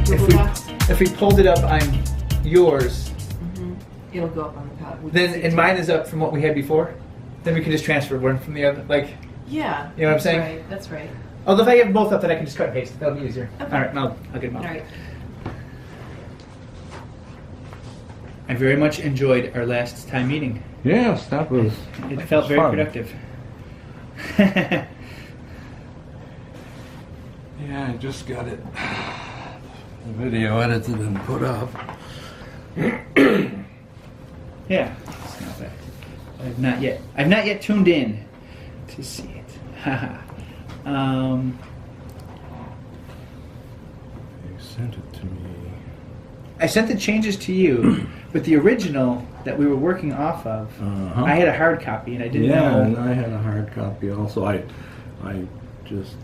Google Docs? If we pulled it up on yours, It'll go up on the pad. then and mine is up from what we had before, then we can just transfer one from the other. Like, yeah. You know what I'm saying? Right, that's right. although if I have both up, then I can just cut and paste. That'll be easier. Okay. All right, I'll get them All up. right. I very much enjoyed our last time meeting. Yes, that was. It felt very fun. productive. Yeah, I just got it. The video edited and put up. Yeah, it's not bad. I've not yet tuned in to see it. You sent it to me. I sent the changes to you, but the original that we were working off of, Uh-huh. I had a hard copy and I didn't Yeah, know. and I had a hard copy also. I just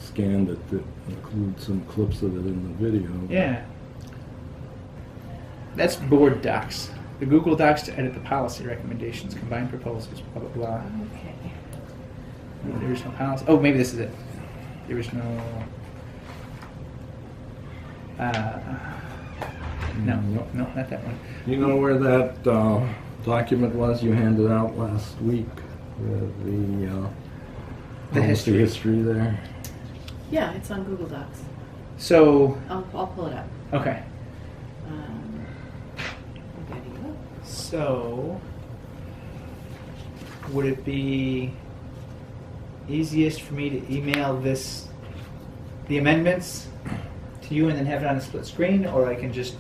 scanned it to include some clips of it in the video. Yeah. That's board docs. The Google Docs to edit the policy recommendations, combine proposals, blah, blah, blah. Okay. The original policy. Oh, maybe this is it. The original. No, not that one. You know where that document was you handed out last week? With the policy history there? Yeah, it's on Google Docs. So. I'll pull it up. Okay. Video. So, would it be easiest for me to email the amendments to you and then have it on a split screen, or I can just...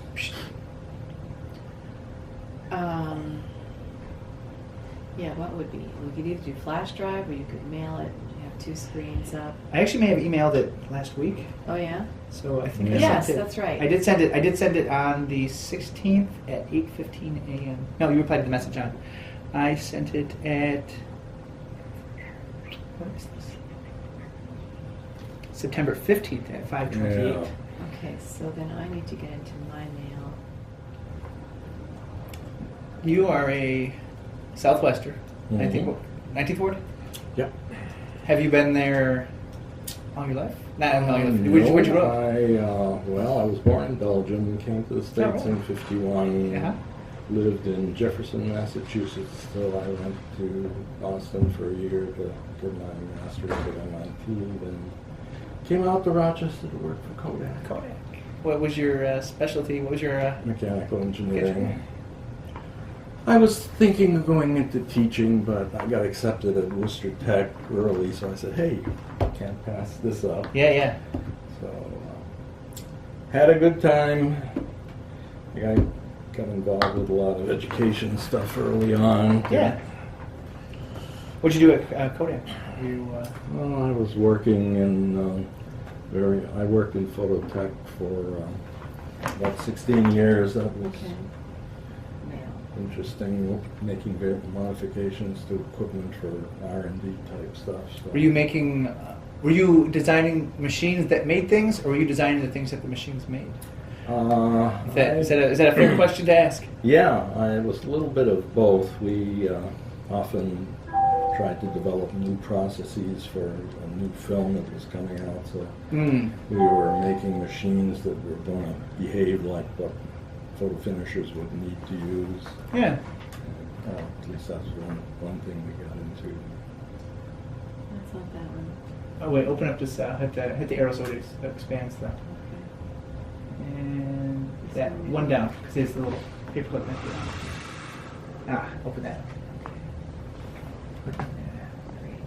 Yeah, what would be? We could either do flash drive or you could mail it. You have two screens up. I actually may have emailed it last week, Oh yeah? so I think I Yes, sent it. that's right. I did send it on the 16th at 8:15 a.m. No, you replied to the message on. I sent it at... What is this? September 15th at 5:28. Yeah. Okay, so then I need to get into my mail. You are a Southwester, I think. Mhm. 19th Ward? Yep. Have you been there all your life? Not all your life. No, Where'd you grow up? I was born in Belgium, came to the States right. in 51, Uh-huh. lived in Jefferson, Massachusetts, till I went to Boston for a year to get my master's at MIT, then came out to Rochester to work for Kodak. Kodak. What was your specialty? What was your... Mechanical engineering. I was thinking of going into teaching, but I got accepted at Worcester Tech early, so I said, hey, can't pass this up. Yeah. So, had a good time. I got involved with a lot of education stuff early on. Yeah. What'd you do at Kodak? Well, I was working in I worked in phototech for about 16 years. That was Okay. Mail. interesting, making modifications to equipment for R&D type stuff. So. Were you designing machines that made things, or were you designing the things that the machines made? Is that a fair question to ask? Yeah, it was a little bit of both. We often tried to develop new processes for a new film that was coming out, so we were making machines that were going to behave like what photo finishers would need to use. Yeah. At least that's one thing we got into. That's not that one. Oh wait, open up this. Hit the arrow so it expands the. Okay. And that one down, because there's the little paperclip next to it. Open that. Great.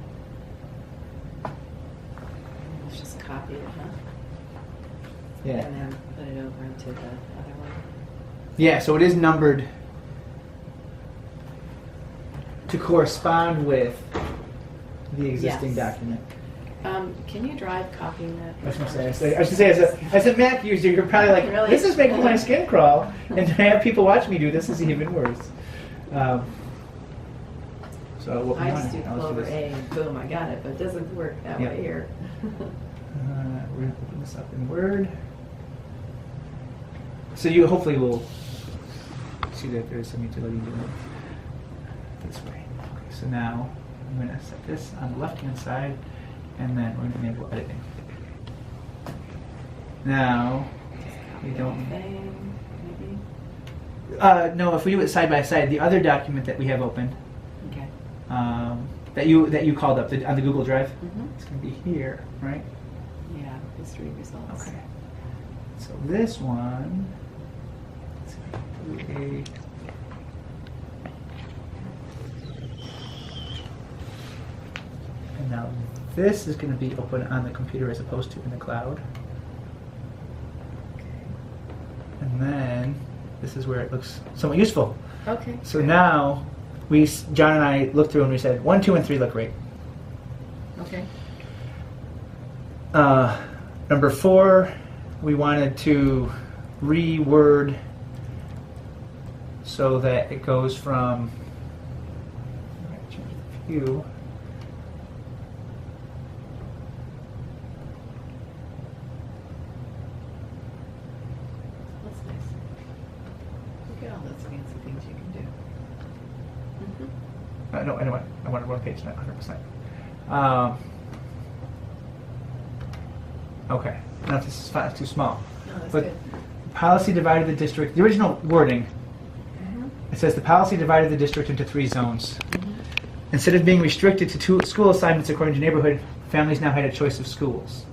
Let's just copy it, huh? Yeah. And then put it over into the other one. Yeah, so it is numbered to correspond with the existing Yes. document. Can you drive copying that? I was going to say, as a Mac user, you're probably like, Really? this is making my skin crawl, and to have people watch me do this is even worse. So what we I want just do now, let's Clover this. A and boom, I got it, but it doesn't work that Yeah. way here. We're going to open this up in Word. So you hopefully will see that there's some utility to it this way. Okay, so now I'm going to set this on the left-hand side, and then we're going to enable editing. Now, Just we copy don't. the whole thing, maybe? No, if we do it side by side, the other document that we have open, Okay. that you called up on the Google Drive, Mm-hmm. it's going to be here, right? Yeah, history results. Okay. So this one. Okay. And now this is going to be open on the computer as opposed to in the cloud. And then this is where it looks somewhat useful. Okay. So now John and I looked through and we said 1, 2, and 3 look great. Okay. Number 4, we wanted to reword so that it goes from view. That's nice. Look at all those fancy things you can do. Mm-hmm. No, anyway, I wanted one page, not 100%. Okay, now if this is fine, it's too small. No, that's But good. policy divided the district, the original wording, Mm-hmm. it says the policy divided the district into 3 zones. Mm-hmm. Instead of being restricted to 2 school assignments according to neighborhood, families now had a choice of schools.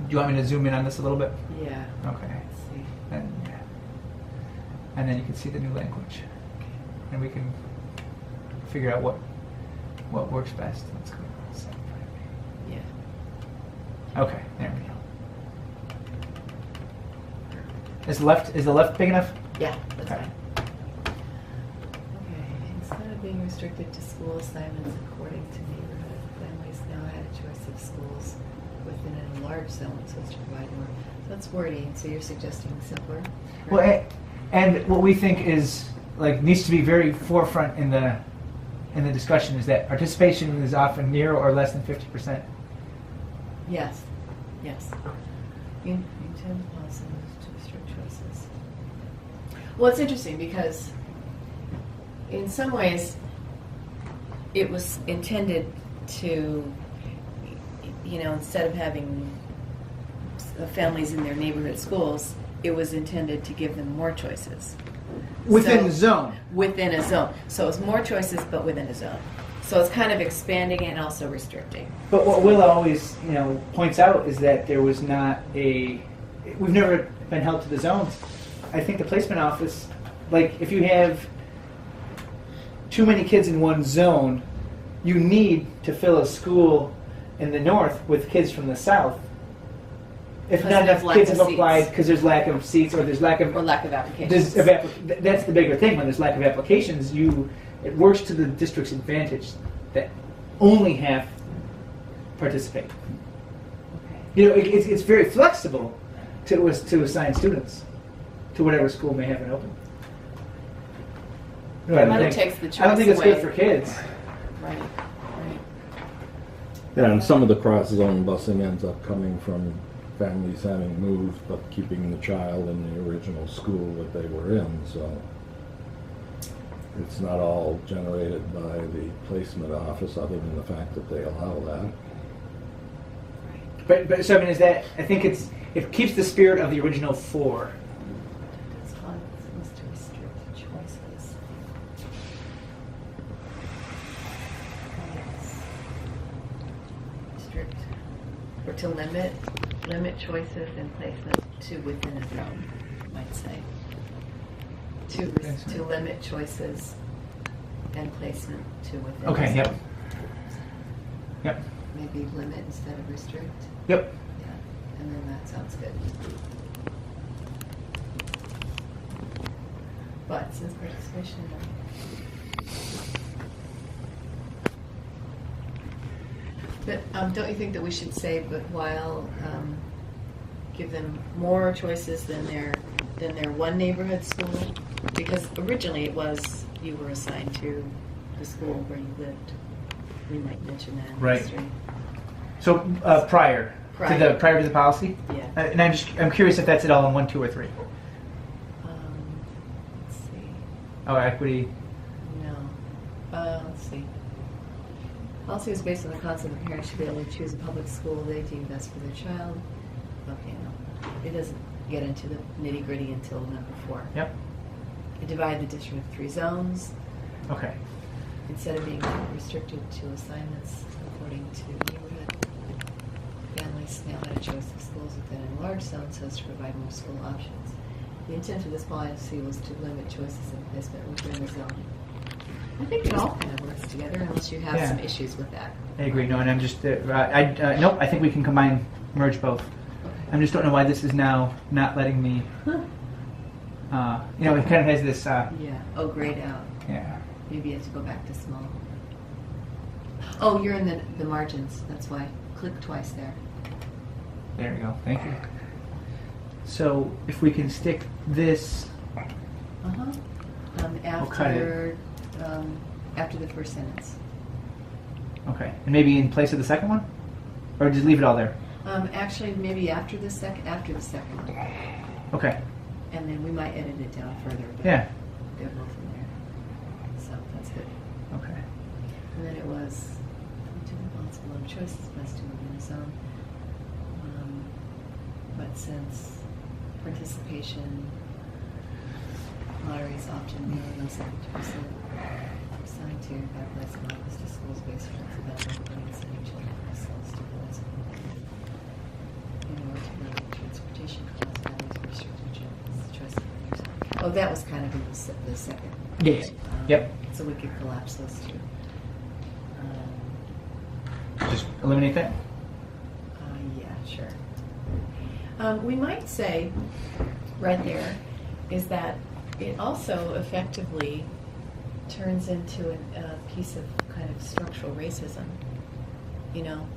Do you want me to zoom in on this a little bit? Yeah. Okay. Let's see. And then you can see the new language. And we can figure out what works best. Let's go. Yeah. Okay, there we go. Is the left big enough? Yeah, that's Okay. fine. Okay. Instead of being restricted to school assignments according to neighborhood, families now had a choice of schools within a large zone, so as to provide more. So that's wordy. So you're suggesting simpler. Well, right? and what we think is needs to be very forefront in the discussion is that participation is often near or less than 50%. Yes. Yes. You intend policies to restrict choices. Well, it's interesting because in some ways it was intended to, instead of having families in their neighborhood schools, it was intended to give them more choices. Within So- the zone. Within a zone. So it's more choices, but within a zone. So it's kind of expanding and also restricting. But what Willa always, points out is that there was not we've never been held to the zones. I think the placement office, if you have too many kids in one zone, you need to fill a school in the north with kids from the south. If Because not there's enough lack kids of have seats. applied because there's lack of seats or there's lack of Or lack of applications. that's the bigger thing. When there's lack of applications, it works to the district's advantage that only half participate. Okay. It's very flexible to assign students to whatever school may have it open. It kind of takes the choice I don't think it's away. good for kids. Right. Right. Yeah, and some of the cross-zone busing ends up coming from families having moved but keeping the child in the original school that they were in, so it's not all generated by the placement office other than the fact that they allow that. But so I mean, I think it keeps the spirit of the original 4. Does policies to restrict choices. Yes. Restrict or to limit choices and placement to within a zone, you might say. To limit choices and placement to within a Okay. zone. Yep. Yep. Maybe limit instead of restrict. Yep. Yeah, and then that sounds good. But since participation, but don't you think that we should say, but while give them more choices than their one neighborhood school? Because originally it was you were assigned to the school where you lived. We might mention that in Right. history. So prior to the policy. Yeah. And I'm curious if that's at all in 1, 2, or 3. Let's see. Oh, equity. No. Let's see. Policy is based on the concept that parents should be able to choose a public school they deem best for their child. Okay, no. It doesn't get into the nitty-gritty until number 4. Yep. Divide the district into 3 zones. Okay. Instead of being restricted to assignments according to neighborhood, families now had a choice of schools within a large zone so as to provide more school options. The intent of this policy was to limit choices in placement within the zone. I think it all kind of works together unless you have some issues with that. I agree. No, and I'm just, nope, I think we can merge both. I just don't know why this is now not letting me, it kind of has this, grayed out. yeah. Maybe you have to go back to small. Oh, you're in the margins, that's why. Click twice there. There we go. Thank you. So if we can stick this, After the first sentence. okay, and maybe in place of the second one, or just leave it all there. Actually, maybe after the second one. Okay. And then we might edit it down further. But Yeah. they're both in there. So that's good. Okay. And then it was to the responsible of choices best to move in a zone. But since participation lotteries often nearly less than 50% assigned to by placement office to schools based on flexibility and sending children themselves to the school. In order to limit transportation costs, families restricted children's choice of their. Oh, that was kind of in the second. Yeah. Yep. So we could collapse those two. Just eliminate that. Yeah, sure. We might say, right there, is that it also effectively turns into a piece of kind of structural racism,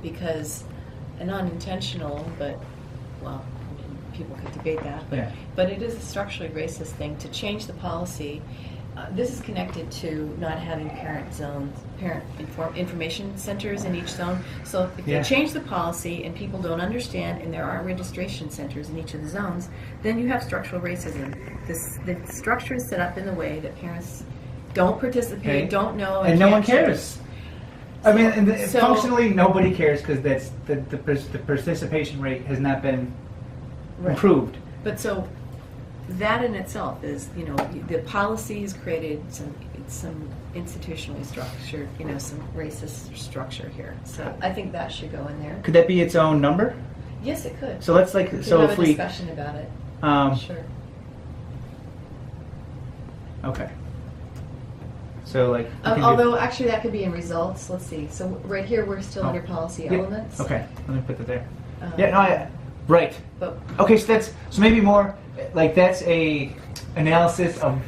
because an unintentional, but, well, people could debate that, but it is a structurally racist thing to change the policy. This is connected to not having parent information centers in each zone. So if they change the policy and people don't understand and there aren't registration centers in each of the zones, then you have structural racism. The structure is set up in the way that parents don't participate, don't know, and no one cares. I mean, So- functionally, nobody cares because that's the participation rate has not been improved. But so that in itself is, the policy has created some institutionally structured, some racist structure here. So I think that should go in there. Could that be its own number? Yes, it could. So let's We could so have if a we discussion about it. Sure. Okay. So we can Although actually that could be in results. Let's see. So right here we're still under policy elements. Okay, let me put that there. Um, Right. But Okay, so maybe more that's a analysis of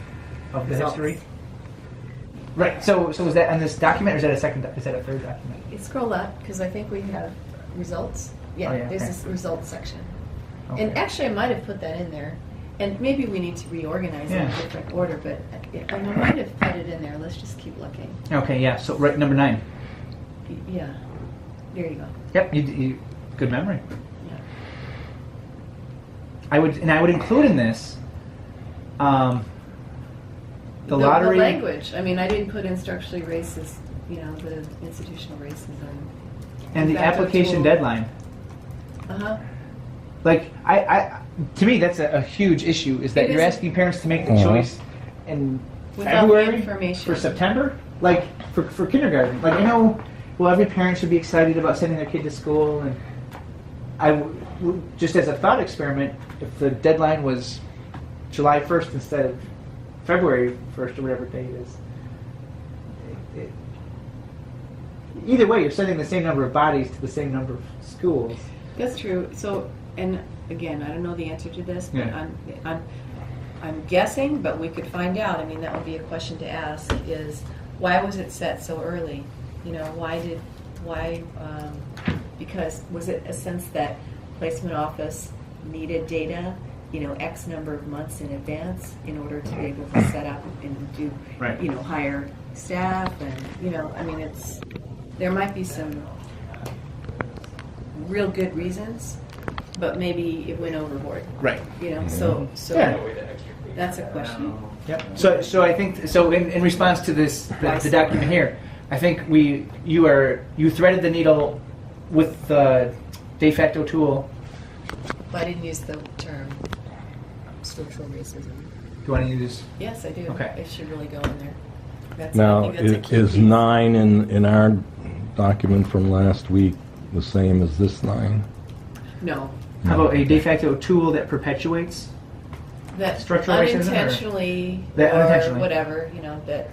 the Results. history. Right. So is that on this document, or is that a third document? scroll up because I think we have results. Yeah, Oh, yeah, there's okay. this results section. Okay. And actually, I might have put that in there. And maybe we need to reorganize it in a Yeah. different order, but I might have put it in there. Let's just keep looking. Okay, yeah. So right, number 9. Yeah. There you go. Yep. You good memory. Yeah. I would include in this the lottery. The language. I mean, I didn't put in structurally racist, the institutional racism. And the application deadline. Uh-huh. To me, that's a huge issue, is that It you're is. asking parents to make the choice in Without the February information. for September? For kindergarten. I know, every parent should be excited about sending their kid to school, and just as a thought experiment, if the deadline was July 1st instead of February 1st or whatever date it is, either way, you're sending the same number of bodies to the same number of schools. That's true. So, and again, I don't know the answer to this, but Yeah. I'm guessing, but we could find out. I mean, that would be a question to ask: is why was it set so early? Because was it a sense that placement office needed data, X number of months in advance in order to be able to set up and do, Right. hire staff and, there might be some real good reasons, but maybe it went overboard. Right. So Yeah. that's a question. Yep. So I think in response to this the document here, I think you threaded the needle with the de facto tool. But I didn't use the term structural racism. Do you want to use? Yes, I do. Okay. It should really go in there. I Now, think that's a key is piece. 9 in our document from last week the same as this 9? No. How about a de facto tool that perpetuates? That Structural racism, or- unintentionally, That or unintentionally. whatever, that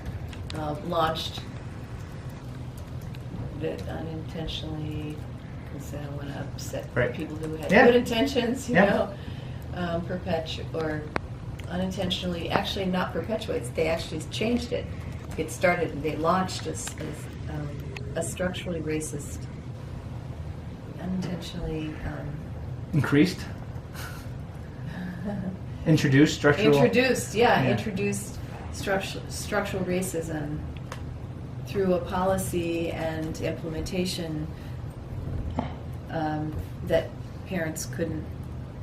launched, that unintentionally, because I don't want to upset Right. people who had Yeah. good intentions, Yeah. or unintentionally, actually not perpetuates, they actually changed it. It started, they launched a structurally racist, unintentionally, Increased? Introduced structural? introduced structural racism through a policy and implementation that parents couldn't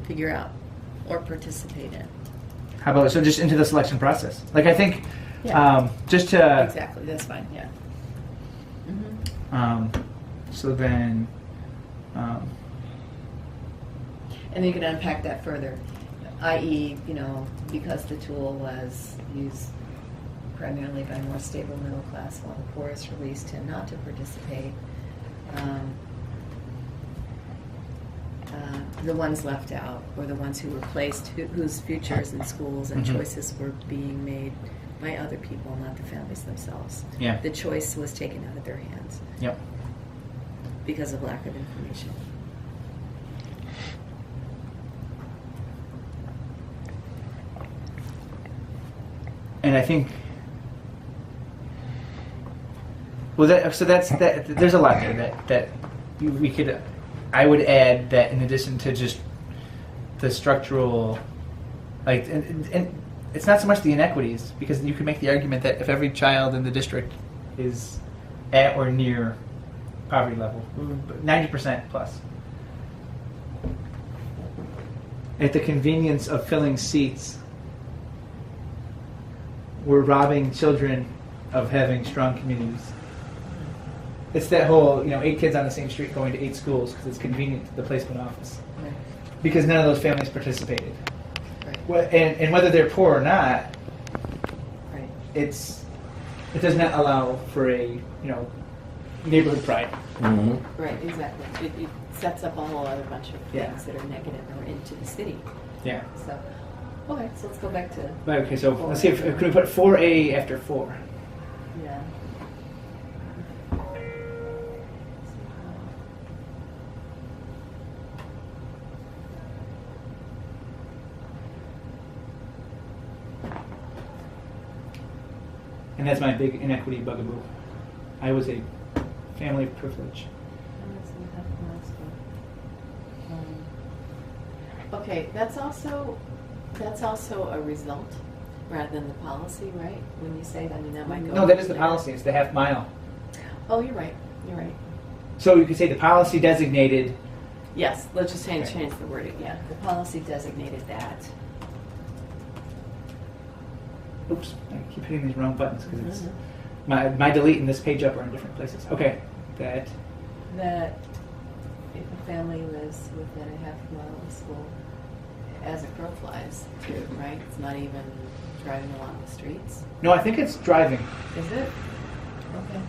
figure out or participate in. How about, so just into the selection process? Like, I think, Yeah. just to... Exactly, that's fine, yeah. So then, And then you can unpack that further, i.e., because the tool was used primarily by more stable middle class, while the poorest released tend not to participate. The ones left out, or the ones who were placed, whose futures and schools and Mhm. choices were being made by other people, not the families themselves. Yeah. The choice was taken out of their hands Yep. because of lack of information. And I think, well, that's that. There's a lot there that we could. I would add that in addition to just the structural, like, and it's not so much the inequities, because you could make the argument that if every child in the district is at or near poverty level, 90% plus, at the convenience of filling seats, we're robbing children of having strong communities. It's that whole, 8 kids on the same street going to 8 schools because it's convenient to the placement office. Right. Because none of those families participated. Right. And whether they're poor or not, Right. it does not allow for a, neighborhood pride. Mm-hmm. Right, exactly. It sets up a whole other bunch of Yeah. things that are negative or into the city. Yeah. So, okay, so let's go back to, Okay, so let's see if can we put 4A after 4? yeah. And that's my big inequity bugaboo. I was a family of privilege. Okay, that's also a result rather than the policy, right? When you say that, that might go. No, that is the policy. It's the half mile. Oh, you're right. You're right. So you could say the policy designated. Yes, let's just change Okay. the wording. Yeah, the policy designated that. Oops, I keep hitting these wrong buttons because it's Mhm. my delete and this page up are in different places. Okay, that. That if a family lives within a half mile of school, as a crow flies, too, right? It's not even driving along the streets. No, I think it's driving. Is it? Okay.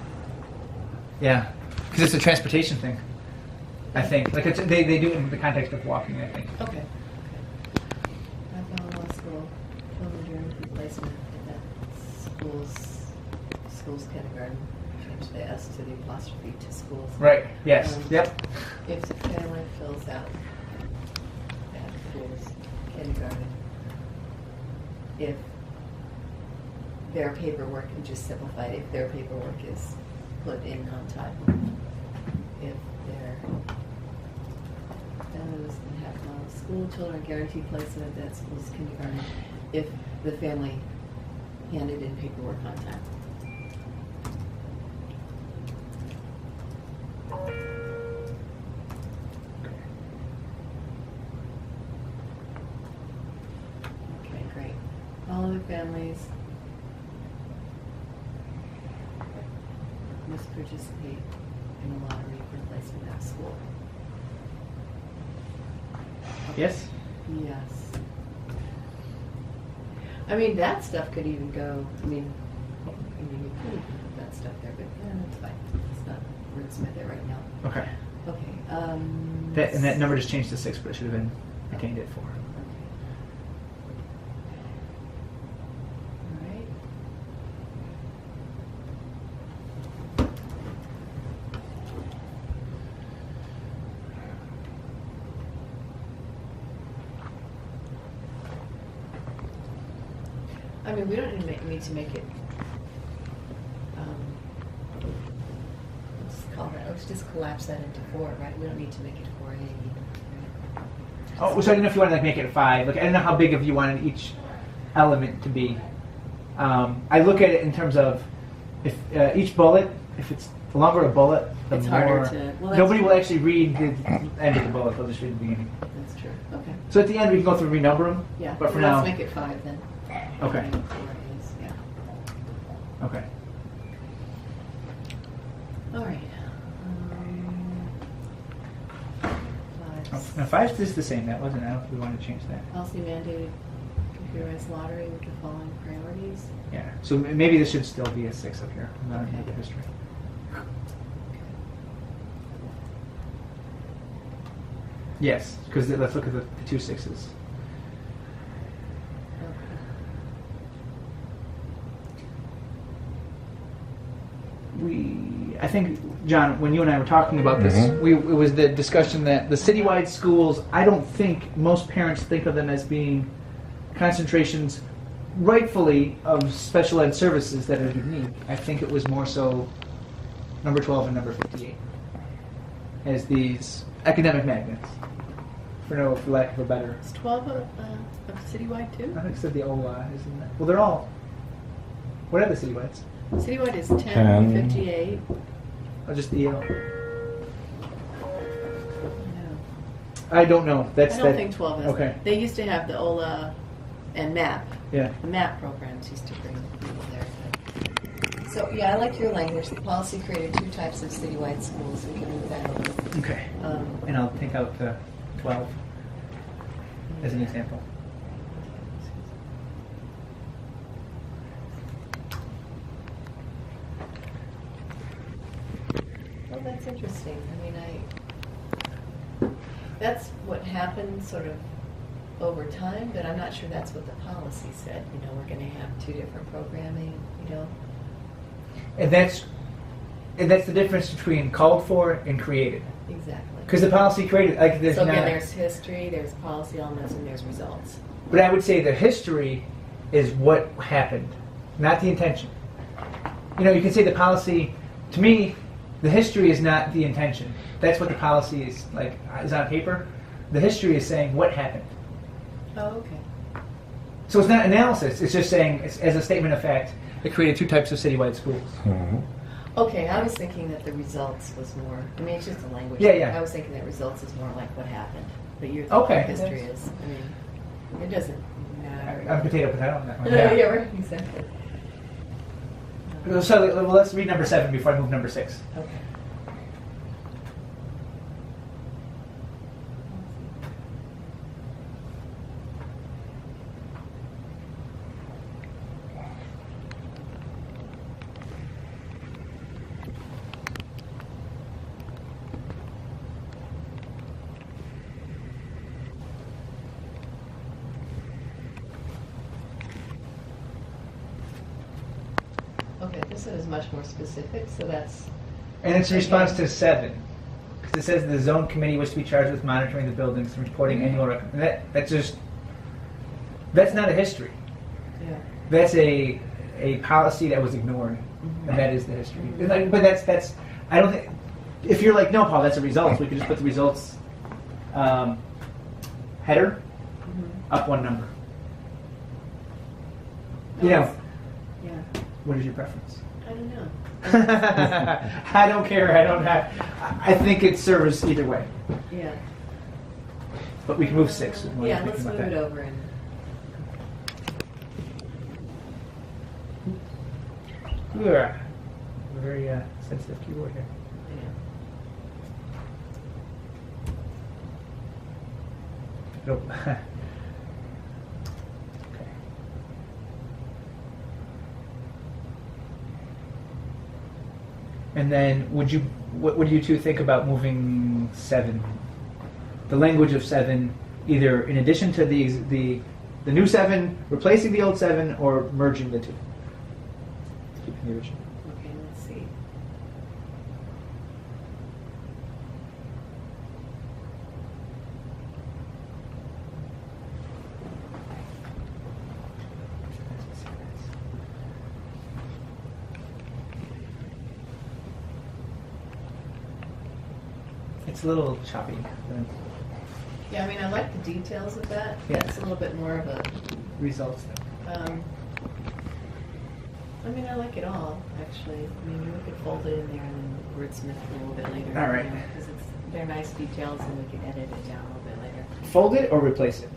Yeah, because it's a transportation thing. I think like they do it in the context of walking. I think. Okay. Half mile law school, children during replacement at schools kindergarten. Change the S to the apostrophe to schools. Right. Yes. Yep. If the family fills out at schools kindergarten, if their paperwork, and just simplified, if their paperwork is put in on time, if their family was in half mile of school, children guaranteed placement at that school's kindergarten, if the family handed in paperwork on time. Okay, great. All other families students participate in the lottery for placement at school? Yes? Yes. I mean, that stuff could even go, I mean, you could even put that stuff there, but that's fine. It's not wordsmith it right now. Okay. Okay. And that number just changed to 6, but it should have been retained at 4. All right. I mean, we don't need to make it. Let's just collapse that into 4, right? We don't need to make it 4A either. Oh, so I don't know if you want to make it a 5. Like, I don't know how big of you wanted each element to be. I look at it in terms of if each bullet, if it's the longer a bullet, the It's more harder to. Well, nobody will true. actually read the end of the bullet. They'll just read the beginning. That's true. Okay. So at the end, we can go through and renumber them. Yeah. But for Well, now, let's make it 5 then. Okay. And 4 is, yeah. Okay. All right. Oh, now 5 is the same. That wasn't. I don't think we wanted to change that. Policy mandated computerized lottery with the following priorities. Yeah. So maybe this should still be a 6 up here. Not Okay. the history. Yes, because let's look at the 2 6s. I think, John, when you and I were talking about this, Mhm. it was the discussion that the citywide schools, I don't think most parents think of them as being concentrations rightfully of special ed services that are unique. I think it was more so number 12 and number 58 as these academic magnets, for lack of a better. Is 12 a citywide too? I think it said the OLA, isn't it? Well, they're all. What are the citywides? Citywide is 10, 10. 58. Oh, just the EL. No. I don't know. That's I don't that. think 12 is. Okay. They used to have the OLA and MAP. Yeah. The MAP programs used to bring people there. But. So, yeah, I like your language. The policy created 2 types of citywide schools. We can move that over. Okay. And I'll take out 12 as an example. Well, that's interesting. I mean, that's what happened sort of over time, but I'm not sure that's what the policy said. You know, we're going to have 2 different programming, you know. And that's the difference between called for and created. Exactly. Because the policy created, like there's So not. again, there's history, there's policy elements, and there's results. But I would say the history is what happened, not the intention. You know, you can say the policy. To me, the history is not the intention. That's what the policy is on paper. The history is saying what happened. Oh, okay. So it's not analysis. It's just saying, as a statement of fact, it created 2 types of citywide schools. Mhm. Okay, I was thinking that the results was more. I mean, it's just a language. Yeah, thing. yeah. I was thinking that results is more like what happened, but you're Okay. thinking history is. I mean, it doesn't matter. I'm potato on that one. Yeah, right, exactly. So let's read number 7 before I move number 6. Okay. Okay, this one is much more specific, so that's. And it's a response to 7. Because it says the zone committee was to be charged with monitoring the buildings and reporting annual that's not a history. Yeah. That's a policy that was ignored. Mhm. And that is the history. But that's I don't think, if you're like, no, Paul, that's a results, we could just put the results header up 1 number. You know, Yeah. what is your preference? I don't know. I don't care. I think it serves either way. Yeah. But we can move 6. Yeah, let's move it over and. Yeah. a very sensitive keyboard here. Nope. Okay. And then, what do you two think about moving 7, the language of 7, either in addition to the new 7, replacing the old 7, or merging the two? Keeping the original. Okay, let's see. It's a little choppy. Yeah, I mean, I like the details of that. Yeah. It's a little bit more of a, Results. I mean, I like it all, actually. I mean, we could fold it in there and then wordsmith a little bit later. All right. Because they're nice details and we can edit it down a little bit later. Fold it or replace it?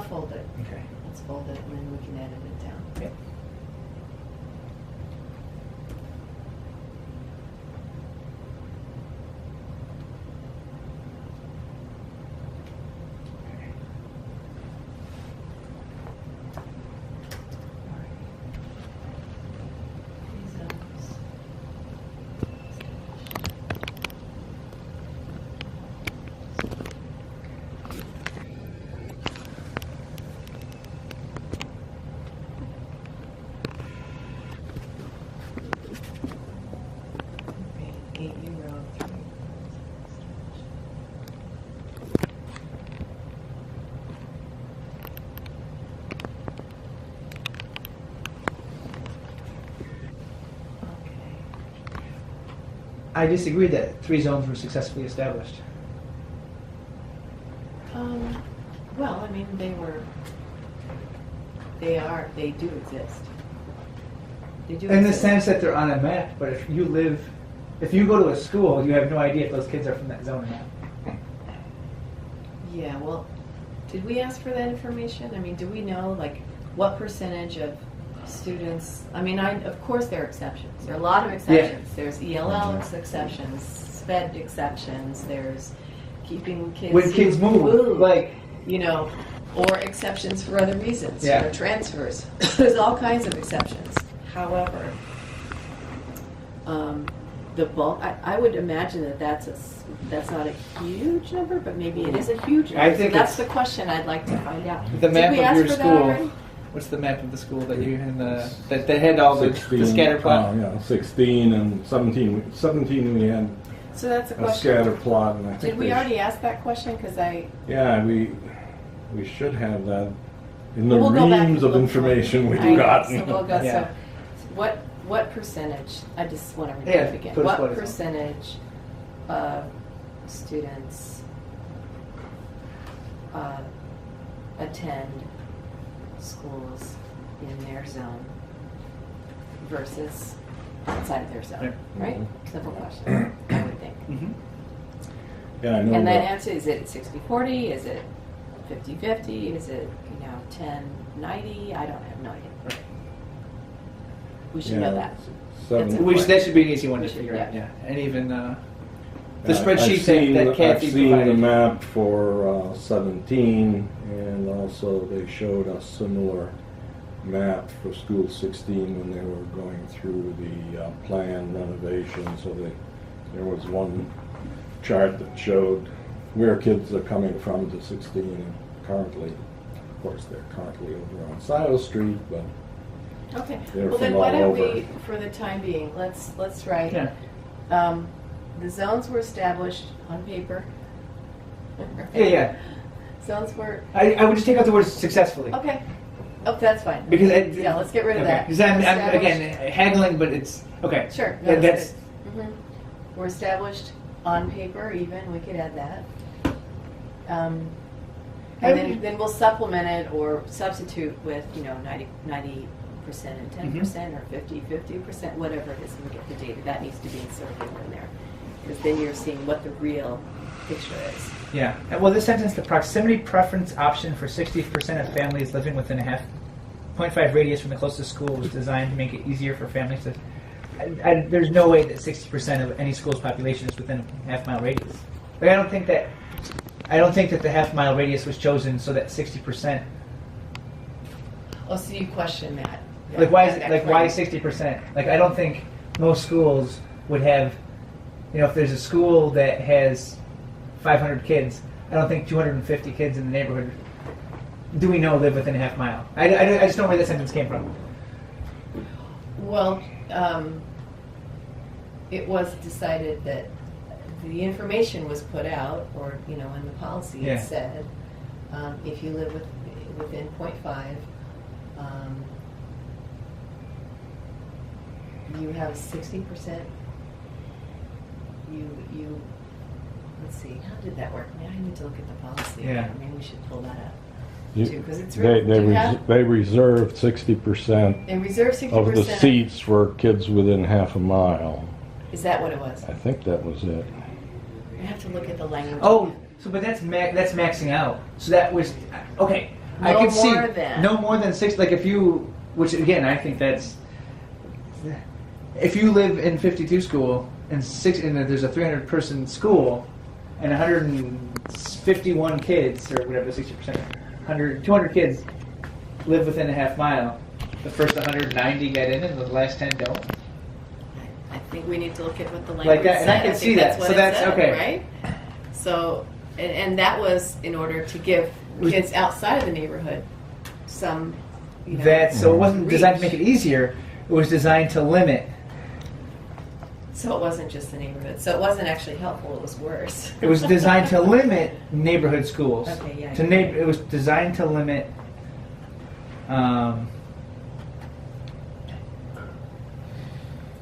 Fold it. Okay. Let's fold it and then we can edit it down. Okay. I disagree that 3 zones were successfully established. Well, I mean, they do exist. They do In the exist. sense that they're on a map, but if you go to a school, you have no idea if those kids are from that zone or not. Yeah, well, did we ask for that information? I mean, do we know, like, what percentage of students, I mean, of course there are exceptions. There are a lot of exceptions. Yeah. There's ELL exceptions, SPED exceptions, there's keeping kids When kids move, like, you know, or exceptions for other reasons, Yeah. or transfers. There's all kinds of exceptions. However, the bulk, I would imagine that that's not a huge number, but maybe it is a huge number. I think so that's it's- the question I'd like to find out. the map Did we of ask your for that school. already? What's the map of the school that you in the that had all the 16, scatter plot? yeah, 16 and 17. 17 we had So that's a a question. scatter plot, and I think Did we they already ask that question? Because Yeah, we should have that in the We'll go back reams and of look information for it. we've I- gotten. So we'll go. Yeah. So, what percentage? I just want to repeat Yeah, it again. put us What what it's on. percentage of students attend schools in their zone versus outside of their zone? Yeah. Right? Mhm. Simple question. I would think. Mm-hmm. Yeah, I know And that that. answer, is it 60-40? Is it 50-50? Is it, 10-90? I don't have no idea. We should know that. Seven- That's Which that should be an easy one We to should- figure out. yeah. Yeah, and even the I've spreadsheet seen- that Kathy I've seen the provided. map for 17, and also they showed a similar map for school 16 when they were going through the plan renovation. So there was one chart that showed where kids are coming from to 16, and currently, of course, they're currently over on Silo Street, but Okay. They're Well, then from why all don't over. we, for the time being, let's write. Yeah. The zones were established on paper. Yeah. Zones were, I would just take out the word successfully. okay. Oh, that's fine. Because Yeah, let's get rid of that. Because I'm Established. again haggling, but it's okay. Sure. No, That's good. Mhm. We're established on paper even, we could add that. And then we'll supplement it or substitute with, 90% and 10% or 50%, whatever it is, and we get the data. That needs to be inserted in there. Because then you're seeing what the real picture is. Yeah. Well, this sentence, the proximity preference option for 60% of families living within a 0.5 radius from the closest school was designed to make it easier for families to there's no way that 60% of any school's population is within a half-mile radius. Like, I don't think that the half-mile radius was chosen so that 60%. Oh, so you question that? Like, why is that it, like, why claim. 60%? Like, I don't think most schools would have, if there's a school that has 500 kids, I don't think 250 kids in the neighborhood, do we know, live within a half mile? I just don't know where that sentence came from. Well, it was decided that the information was put out, or in the policy Yeah. it said, if you live within 0.5, you have 60%. You let's see, how did that work? Now I need to look at the policy. Yeah. Maybe we should pull that up You- too, because it's They, really. Do you they, have- they reserved 60% They reserve 60%. of the seats for kids within half a mile. Is that what it was? I think that was it. I have to look at the language. Oh, so but that's maxing out. So that was okay. I No could see more than. no more than 6. Like if you, which again I think that's, if you live in 52 school and there's a 300 person school and 151 kids or whatever, 60%, 200 kids live within a half mile. The first 190 get in and the last 10 don't. I think we need to look at what the language that, and I said. can think see that. What So it that's said, okay. right? So, and that was in order to give kids outside of the neighborhood some, So it wasn't designed to make it easier. It was designed to limit. So it wasn't just the neighborhood. So it wasn't actually helpful. It was worse. It was designed to limit neighborhood schools. Okay, yeah, To you're right. it was designed to limit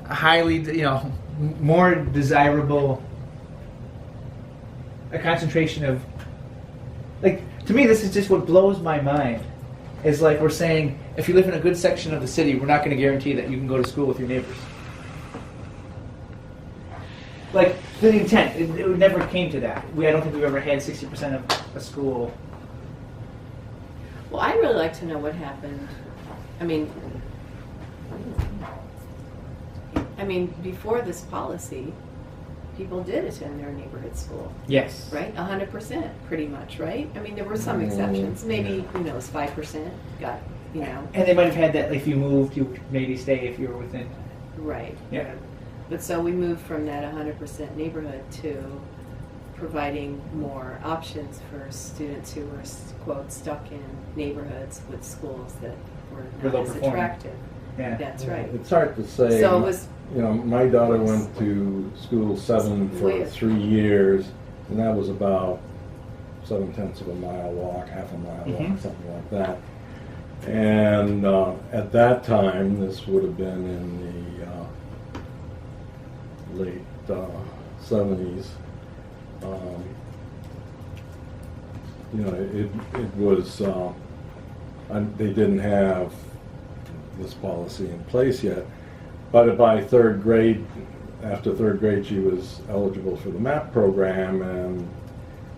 highly, more desirable, a concentration of, like, to me this is just what blows my mind. Is like we're saying, if you live in a good section of the city, we're not going to guarantee that you can go to school with your neighbors. Like, the intent, it never came to that. I don't think we've ever had 60% of a school. Well, I'd really like to know what happened. I mean, before this policy, people did attend their neighborhood school, Yes. right? 100%, pretty much, right? I mean, there were some exceptions. Maybe, 5% got, And they might have had that, if you moved, you could maybe stay if you were within. right. Yeah. But so we moved from that 100% neighborhood to providing more options for students who were, quote, stuck in neighborhoods with schools that were Were not low as performing. attractive. Yeah. That's right. It's hard to say. So it was, My daughter went to school 7 for Weird. 3 years, and that was about 7/10 of a mile walk, half a mile walk, Mhm. something like that. And at that time, this would have been in the late 70s. It was, they didn't have this policy in place yet, but by third grade, after third grade, she was eligible for the MAP program, and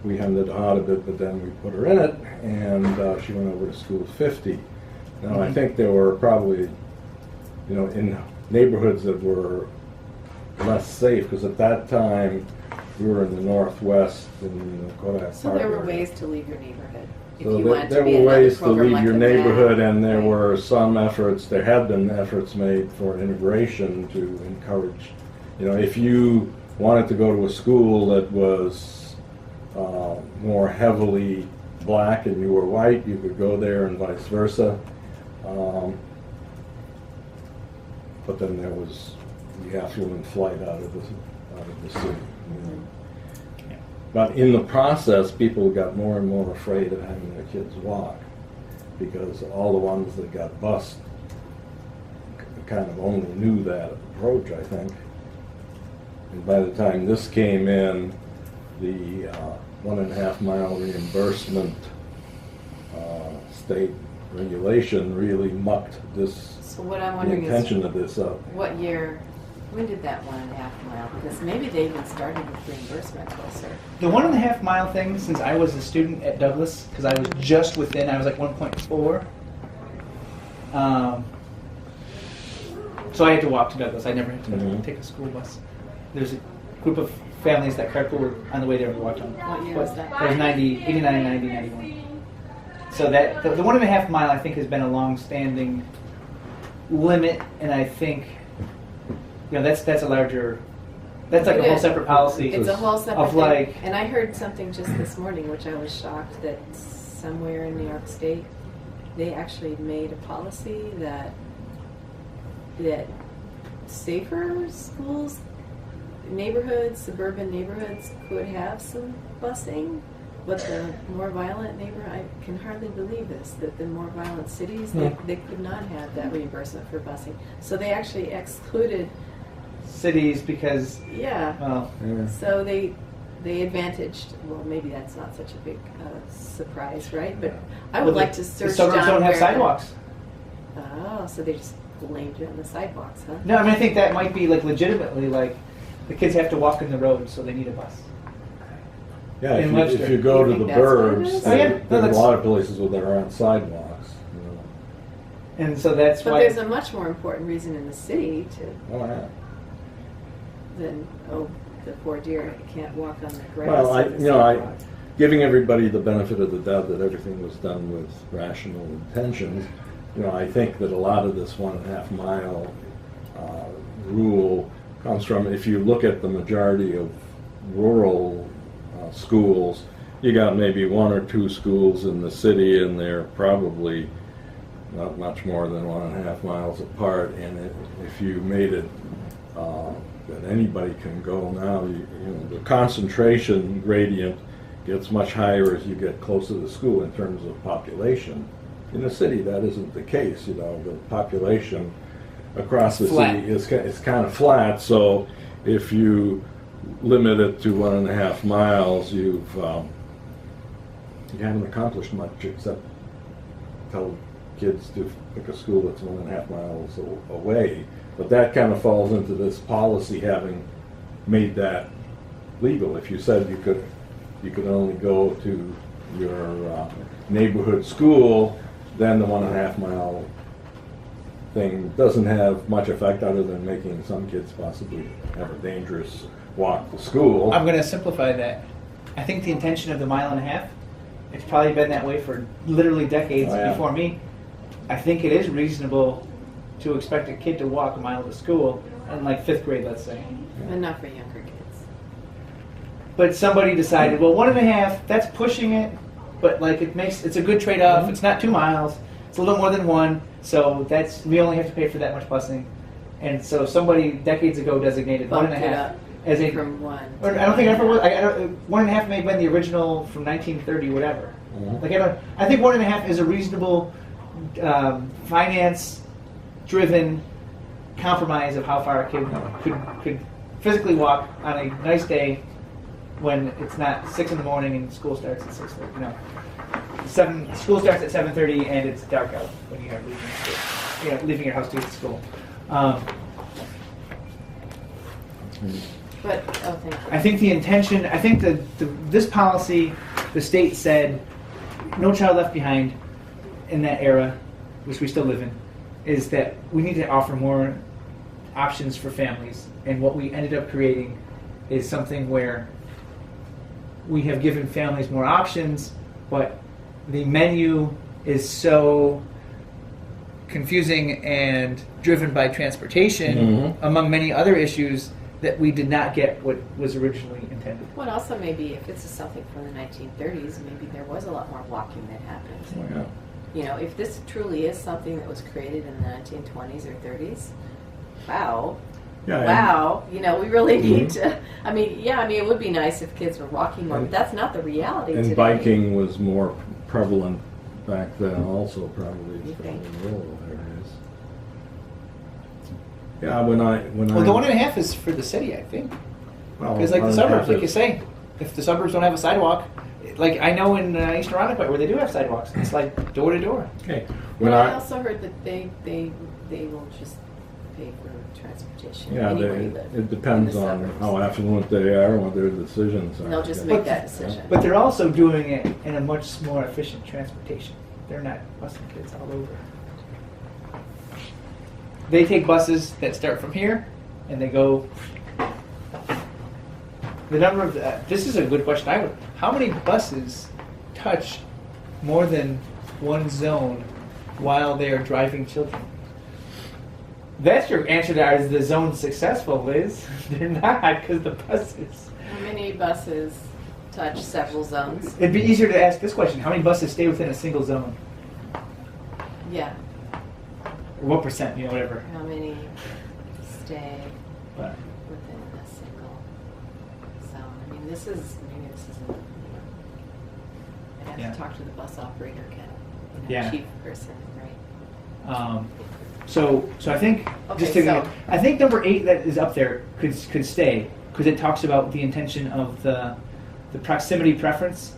we hemmed and hawed a bit, but then we put her in it, and she went over to school 50. Now, I think there were probably, in neighborhoods that were less safe, because at that time, we were in the Northwest in the Kodak so Park there were area. ways to leave your neighborhood. If So you there, wanted to there be were another ways to program leave like your the MAP, neighborhood, and there right. were some efforts, there have been efforts made for integration to encourage, if you wanted to go to a school that was more heavily black and you were white, you could go there and vice versa. But then there was the affluent flight out of the city. Mm-hmm. But in the process, people got more and more afraid of having their kids walk, because all the ones that got bused kind of only knew that approach, I think. And by the time this came in, the 1.5 mile reimbursement state regulation really mucked this, So what I'm the wondering is, intention of this up. what year, when did that 1.5 mile? Because maybe they even started with reimbursement closer. The 1.5 mile thing, since I was a student at Douglas, because I was just within, I was like 1.4. So I had to walk to Douglas. I never had to Mhm. take a school bus. There's a group of families that carpool on the way there and we walked home. What year was that? It was 89, 90, 91. So that the 1.5 mile I think has been a long-standing limit, and I think that's a larger. That's like It a whole is. separate policy. It's a whole separate of thing. like. And I heard something just this morning, which I was shocked that somewhere in New York State, they actually made a policy that safer schools, neighborhoods, suburban neighborhoods could have some busing, but the more violent I can hardly believe this, that the more violent cities, they could not have that reimbursement for busing. So they actually excluded, Cities because yeah. Yeah. So they advantaged. Well, maybe that's not such a big surprise, right? But I would like to search the suburbs down don't have where sidewalks. Oh, so they just blamed it on the sidewalks, huh? No, I mean I think that might be like legitimately like the kids have to walk in the road, so they need a bus. Yeah, In if Webster. you go You to think the that's what it burbs, is? Oh, yeah. No, there are a that's- lot of places where there aren't sidewalks. And so that's But why. there's a much more important reason in the city Oh, yeah. than the poor dear can't walk on the grass. Well, or the sidewalk. giving everybody the benefit of the doubt that everything was done with rational intentions, I think that a lot of this 1.5 mile rule comes from, if you look at the majority of rural schools, you got maybe 1 or 2 schools in the city, and they're probably not much more than 1.5 miles apart. And if you made it that anybody can go now, the concentration gradient gets much higher as you get closer to school in terms of population. In the city, that isn't the case. The population across the Flat. city is kind of flat. So if you limit it to 1.5 miles, you haven't accomplished much except tell kids to pick a school that's 1.5 miles away. But that kind of falls into this policy having made that legal. If you said you could only go to your neighborhood school, then the 1.5 mile thing doesn't have much effect other than making some kids possibly have a dangerous walk to school. I'm going to simplify that. I think the intention of the 1.5 miles, it's probably been that way for literally decades Oh, yeah. before me. I think it is reasonable to expect a kid to walk 1 mile to school in like 5th grade, let's say. But not for younger kids. But somebody decided, well, 1.5, that's pushing it, but like it's a good trade-off. It's not 2 miles. It's a little more than 1, so we only have to pay for that much busing. And so somebody decades ago designated Bumped it 1.5 up as a. from 1. Or I don't think it ever was. 1.5 may have been the original from 1930, whatever. Mhm. Like I think 1.5 is a reasonable finance-driven compromise of how far a kid could physically walk on a nice day when it's not 6 in the morning and school starts at 6:30. School starts at 7:30 and it's dark out when you are leaving school. Leaving your house to get to school. But, oh, thank you. I think the intention, this policy, the state said, no child left behind in that era, which we still live in, is that we need to offer more options for families. And what we ended up creating is something where we have given families more options, but the menu is so confusing and driven by transportation, among many other issues, that we did not get what was originally intended. Well, also maybe if this is something from the 1930s, maybe there was a lot more walking that happened. Oh, yeah. If this truly is something that was created in the 1920s or 30s, wow. Yeah, and- Wow, we really need to. It would be nice if kids were walking more, but that's not the reality And today. biking was more prevalent back then also, probably, You especially think? in rural areas. Yeah, when I... Well, the 1.5 is for the city, I think. well, Because like the 1.5 suburbs, like you is- say, if the suburbs don't have a sidewalk, like I know in East Irondequoit where they do have sidewalks, it's like door to door. Okay. Well, When I I... also heard that they will just pay for transportation Yeah, anywhere you live. it depends in the on suburbs. how affluent they are and what their decisions are. They'll just Yeah. make that decision. But they're also doing it in a much more efficient transportation. They're not busing kids all over. they take buses that start from here, and they go. The number of this is a good question. How many buses touch more than one zone while they are driving children? That's your answer to is the zone successful, Liz? They're not, because the buses. How many buses touch several zones? It'd be easier to ask this question: how many buses stay within a single zone? Yeah. Or what percent? Whatever. How many stay But, within a single zone? I mean, this isn't. I'd have Yeah. to talk to the bus operator, Ken. Yeah. Chief person, right? So I think Okay, I think number 8 that is up there could stay because it talks about the intention of the proximity preference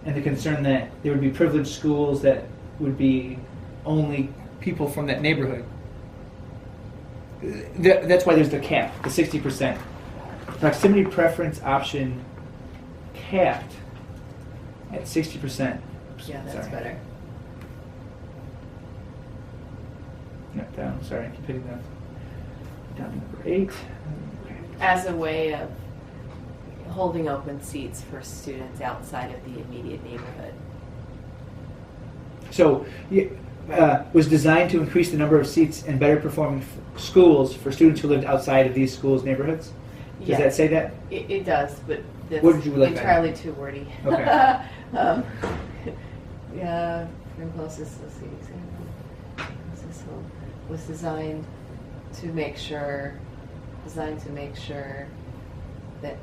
and the concern that there would be privileged schools that would be only people from that neighborhood. That's why there's the cap, the 60%. Proximity preference option capped at 60%. Yeah, that's Sorry. better. No, down. Sorry, I keep hitting that. Down to number 8. As a way of holding open seats for students outside of the immediate neighborhood. So, was designed to increase the number of seats in better performing schools for students who lived outside of these schools' neighborhoods? Does Yeah. that say that? It does, but that's What did you like entirely too wordy. Okay. Yeah, from closest, let's see, example. This was designed to make sure that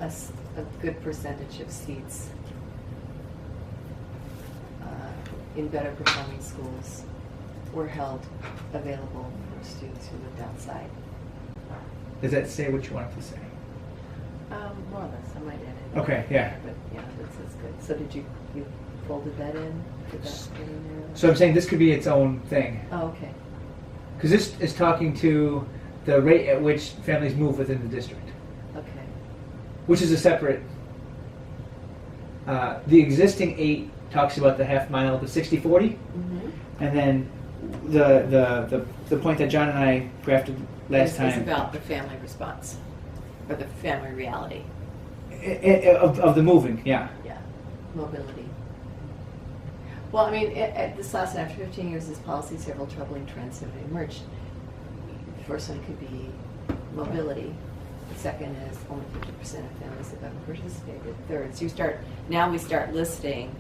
a good percentage of seats in better performing schools were held available for students who lived outside. Does that say what you wanted to say? More or less, I might add it. Okay, yeah. But yeah, that's good. So did you folded that in? Did that get in there? So I'm saying this could be its own thing. Oh, okay. Because this is talking to the rate at which families move within the district, Okay. which is a separate. The existing 8 talks about the half mile, the 60-40, Mm-hmm. and then the point that John and I crafted last time It's about the family response, or the family reality. Of the moving, yeah. Yeah, mobility. Well, I mean, at this last, after 15 years, this policy, several troubling trends have emerged. The first one could be mobility. The second is only 50% of families have ever participated. Third, so we start listing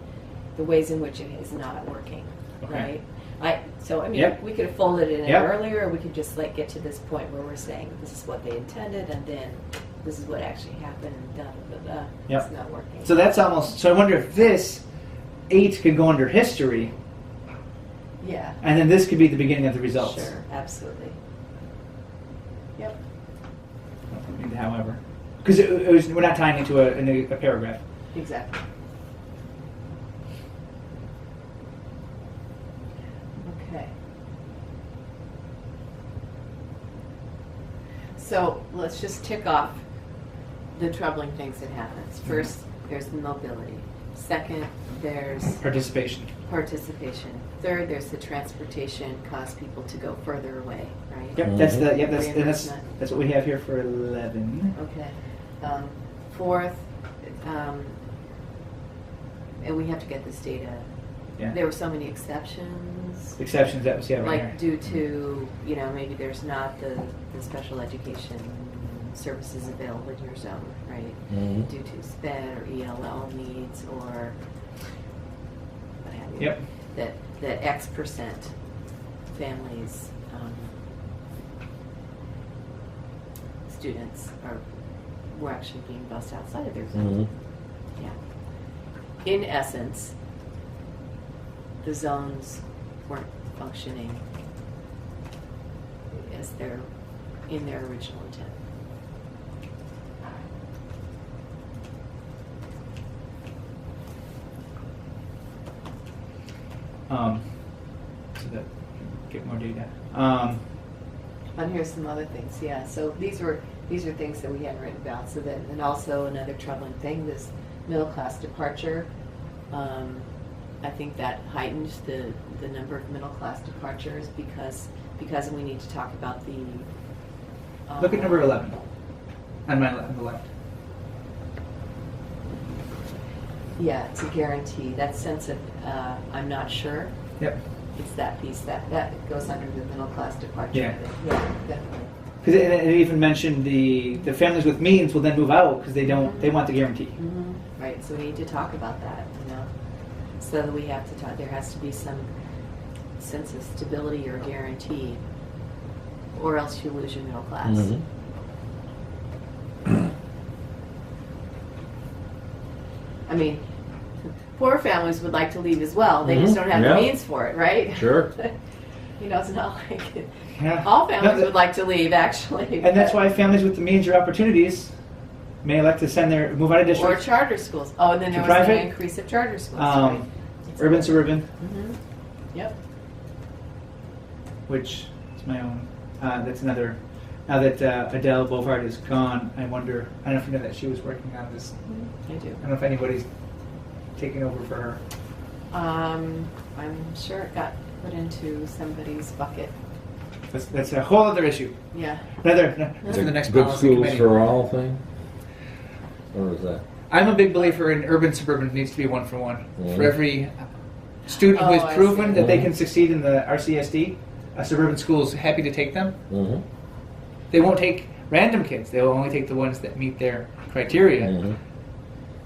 the ways in which it is not working, Okay. right? I mean, Yep. we could have folded it in Yep. earlier, or we could just get to this point where we're saying this is what they intended, and then this is what actually happened, and da da da da. Yep. It's not working. So that's almost. So I wonder if this 8 could go under history, Yeah. and then this could be the beginning of the results. Sure, absolutely. Yep. However, because we're not tying into a paragraph. Exactly. Okay. So let's just tick off the troubling things that happens. First, there's the mobility. Second, there's Participation. participation. Third, there's the transportation cause people to go further away, right? Yep, that's the yep. Reimbursement. That's what we have here for 11. Okay. Fourth, and we have to get this data. Yeah. There were so many exceptions, Exceptions that was right like here. due to, maybe there's not the special education services available in your zone, right? Mhm. Due to SPED or ELL needs or what have you. Yep. That X percent families, students were actually being bused outside of their zone. Mhm. Yeah. In essence, the zones weren't functioning as in their original intent. So that get more data. And here's some other things. Yeah. So these are things that we hadn't written about. So and also another troubling thing, this middle class departure. I think that heightens the number of middle class departures because we need to talk about the. Look at number 11 on the left. Yeah, it's a guarantee. That sense of I'm not sure. Yep. It's that piece that goes under the middle class departure. Yeah. Yeah, definitely. Because it even mentioned the families with means will then move out because they want the guarantee. Mm-hmm. Right. So we need to talk about that. So that we have to talk. There has to be some sense of stability or guarantee, or else you lose your middle class. Mm-hmm. I mean, poor families would like to leave as well. They just don't have the means for it, right? Sure. It's not like Yeah. all families would like to leave, actually. And that's why families with the means or opportunities may elect to move out of Or district. charter schools. Oh, and then there was private? an increase of charter schools. Right? Urban, suburban, Mm-hmm. Yep. which is my own. That's another. Now that Adele Bovard is gone, I don't know if you know that she was working on this. I do. I don't know if anybody's taking over for her. I'm sure it got put into somebody's bucket. That's a whole other issue. Yeah. That's for the next Good policy schools committee. for all thing? Or is that? I'm a big believer in urban suburban. It needs to be 1-for-1 Mhm. for every student who Oh, has I proven see. that they Mhm. can succeed in the RCSD. A suburban school is happy to take them. Mm-hmm. They won't take random kids. They will only take the ones that meet their criteria. Mm-hmm.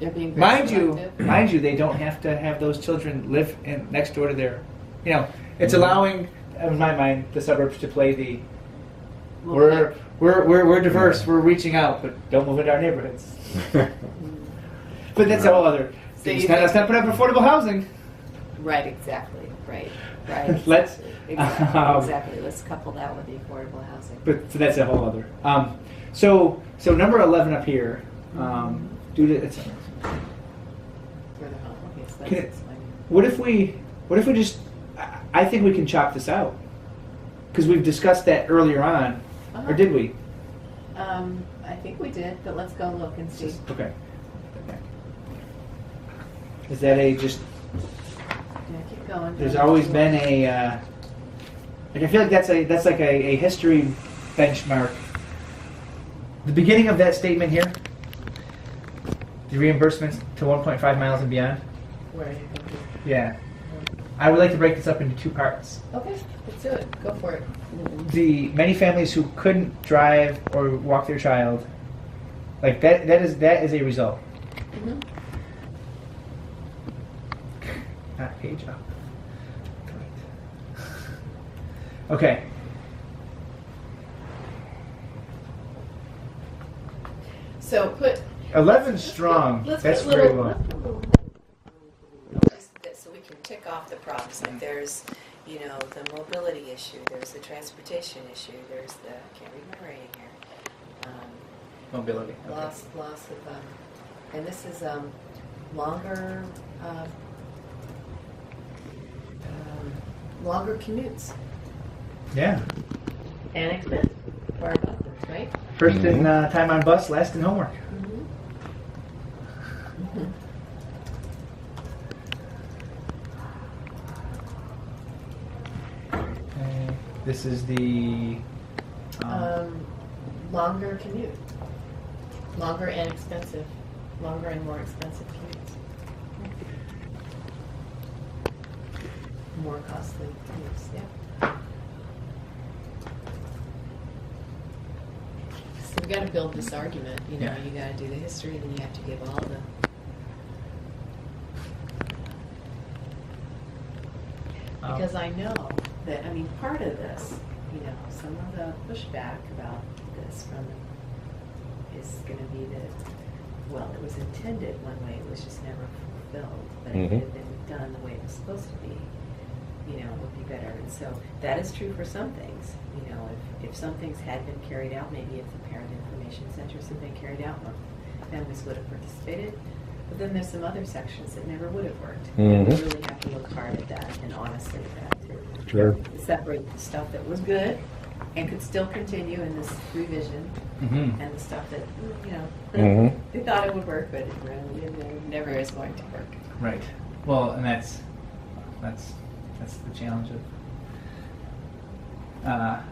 They're being very Mind selective. you, they don't have to have those children live next door to their. It's allowing, in my mind, the suburbs to play the. Little We're diverse. We're reaching out, but don't move into our neighborhoods. But that's a whole other. So thing. you Let's not put up affordable housing. Right, exactly. Right. Let's- Exactly. Let's couple that with the affordable housing. But so that's a whole other. So number 11 up here. It's. Further home. Okay, so that's Can it- explaining. What if we just? I think we can chop this out because we've discussed that earlier on, or did we? I think we did, but let's go look and see. Okay. Is that a just? Yeah, keep going. There's always been a. I feel like that's like a history benchmark. The beginning of that statement here. The reimbursements to 1.5 miles and beyond. Where are you thinking? Yeah. I would like to break this up into two parts. Okay, let's do it. Go for it. The many families who couldn't drive or walk their child, like that is a result. Mm-hmm. Not page up. Okay. So put 11 strong. Let's That's put very little- low. So we can tick off the problems. Like there's, the mobility issue. There's the transportation issue. There's the I can't read my writing here. Mobility. Okay. Loss of, and this is longer longer commutes Yeah. and expensive for our buses, right? First in time on bus, last in homework. This is the Longer commute, longer and more expensive commutes, more costly commutes. Yeah. So we got to build this argument. Yeah. You got to do the history, then you have to give all the. Because I know that, part of this, some of the pushback about this is going to be that, well, it was intended one way, it was just never fulfilled, but if it had been done the way it was supposed to be, it would be better. And so that is true for some things. If some things had been carried out, maybe if the parent information centers had been carried out, more families would have participated. But then there's some other sections that never would have worked. And we really have to look hard at that and honestly at that too. Sure. Separate the stuff that was good and could still continue in this revision, and the stuff that they thought it would work, but it really never is going to work. Right. Well, and that's That's the challenge of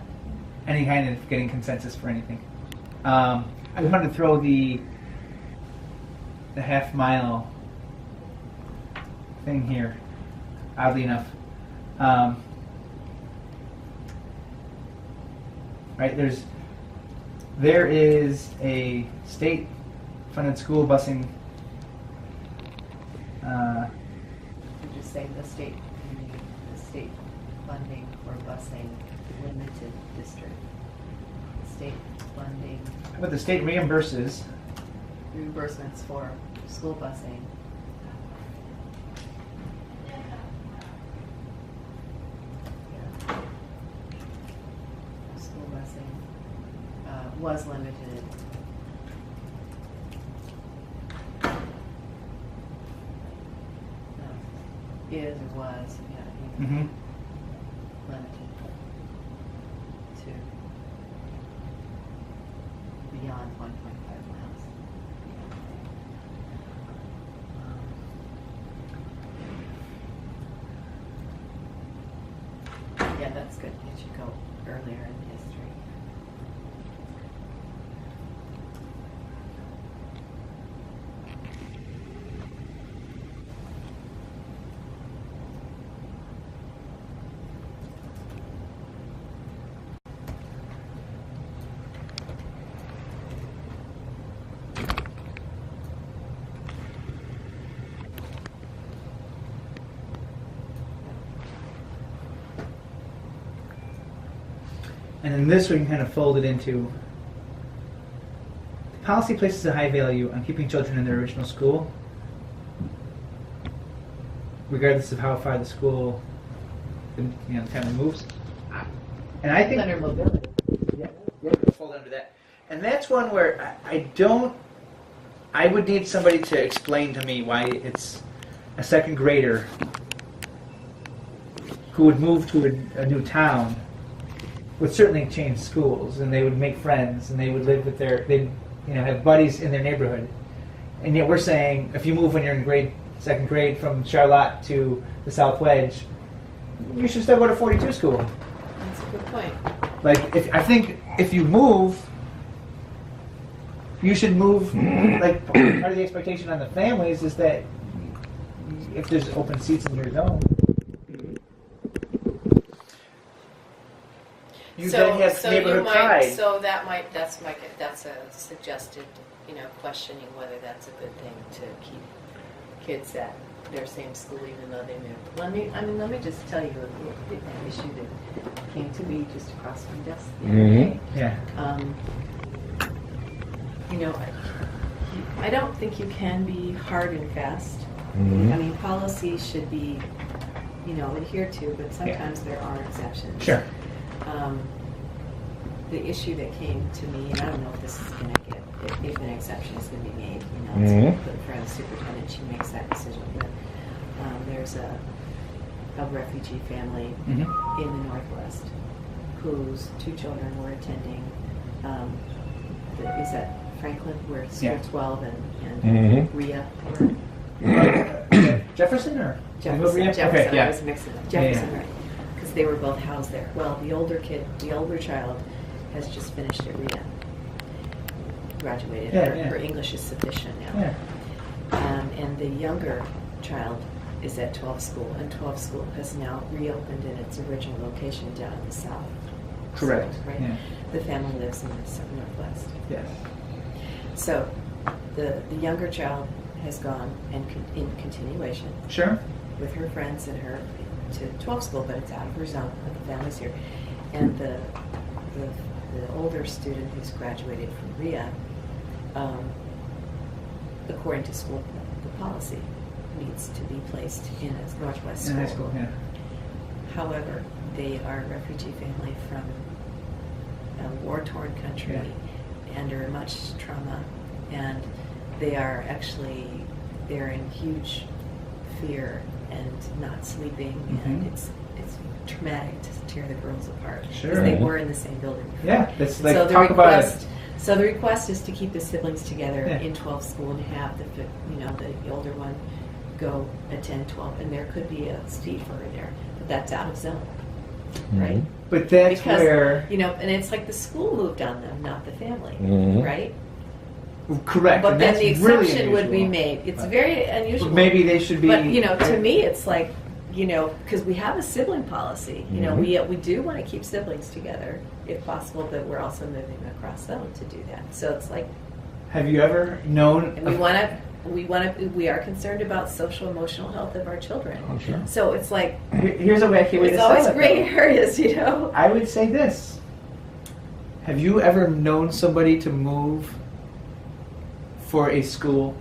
any kind of getting consensus for anything. I wanted to throw the half-mile thing here, oddly enough. Right, there is a state-funded school busing. I'm just saying the state funding for busing limited district. State funding But the state reimburses. reimbursements for school busing. Yeah. School busing was limited. Is or was, yeah, Mm-hmm. limited to beyond 1.5 miles. Yeah, that's good. It should go earlier in history. And then this we can kind of fold it into. The policy places a high value on keeping children in their original school, regardless of how far the school, kind of moves. And I think Under mobility. yeah, fold under that. And that's one where I would need somebody to explain to me why it's a second grader who would move to a new town would certainly change schools, and they would make friends, and they would live with they'd have buddies in their neighborhood. And yet we're saying if you move when you're in second grade from Charlotte to the South Wedge, you should still go to 42 school. That's a good point. Like I think if you move, you should move. Like part of the expectation on the families is that if there's open seats in your zone, you then have neighborhood pride. So that's a suggested, questioning whether that's a good thing to keep kids at their same school even though they moved. Let me just tell you an issue that came to me just across my desk the other day. Yeah. I don't think you can be hard and fast. Mhm. I mean, policies should be, adhered to, but sometimes there are exceptions. Sure. The issue that came to me, and I don't know if this is going to get, if an exception is going to be made, Mhm. it's for the superintendent, she makes that decision. But there's a refugee family Mhm. in the Northwest whose two children were attending, is that Franklin, where it's Yeah. 12 and Mhm. Rhea? Jefferson or Jefferson. Okay, Jefferson. yeah. I was mixing it. Jefferson, Yeah. right? Because they were both housed there. Well, the older child has just finished at Rhea. Graduated. Yeah, yeah. Her English is sufficient now. Yeah. And the younger child is at 12 school, and 12 school has now reopened in its original location down in the south. Correct. So, right? Yeah. The family lives in the Northwest. Yes. So the younger child has gone and in continuation Sure. with her friends and her to 12 school, but it's out of her zone, but the family's here. And the older student who's graduated from Rhea, according to school the policy, needs to be placed in a Northwest In school. high school, yeah. However, they are a refugee family from a war-torn country under much trauma, and they're in huge fear and not sleeping, and Mhm. it's traumatic to tear the girls apart. Sure. Because they were in the same building before. Yeah, it's like So the talk about it. request, so the request is to keep the siblings together Yeah. in 12 school and have the older one go attend 12, and there could be a seat for her there, but that's out of zone, Mhm. right? But that's Because, where you know, and it's like the school moved on them, not the family, Mhm. right? correct. But and then that's the really exception would be unusual. made. It's Right. very unusual. But maybe they should be. But, you know, to me, it's like, you know, because we have a sibling policy. You know, Mhm. we do want to keep siblings together if possible, but we're also moving across zone to do that. So it's like, Have you ever known? and we are concerned about social emotional health of our children. Oh, sure. So it's like, Here's a wacky way to it's say always it, gray though. areas, you know? I would say this. Have you ever known somebody to move for a school?